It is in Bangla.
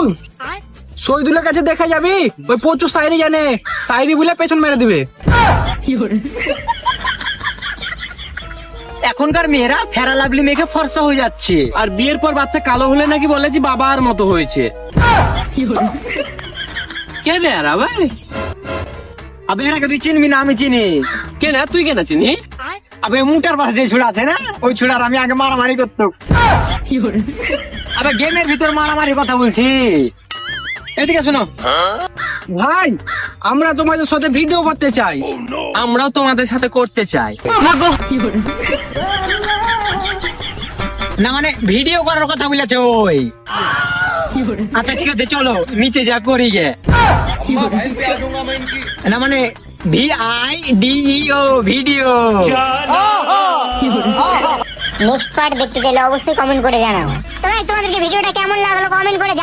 শোন, শহীদুলের কাছে দেখা যাবি, ওই প্রচুর শায়রি জানে, শায়রি বলে পেছন মেরে দিবে। এখনকার মেয়েরা ফেরা লাভলি মেয়েকে ফর্সা হয়ে যাচ্ছে, আর বিয়ের পর বাচ্চা কালো হলে নাকি বলে যে বাবার মতো হয়েছে। কেন আর ভাই? আবে এরাকে তুই চিনবি না? আমি চিনি। কেন তুই কেন চিনিস? আবে মুটার পাশে যে ছুড়া আছে না, ওই ছুড়ার আমি আগে মারামারি করতো। আবে গেমের ভিতর মারামারি কথা বলছি। এদিকে শোনো ভাই, আমরা তোমাদের সাথে ভিডিও করতে চাই। আমরাও তোমাদের সাথে করতে চাই। না মানে ভিডিও করার কথা বলেছে ওই। আচ্ছা ঠিক আছে, চলো নিচে যা করি গে। না মানে VIDEO ভিডিও। নেক্সট পার্ট দেখতে চাইলে অবশ্যই কমেন্ট করে জানাও। তো তোমাদেরকে ভিডিওটা কেমন লাগলো কমেন্ট করে জানাও।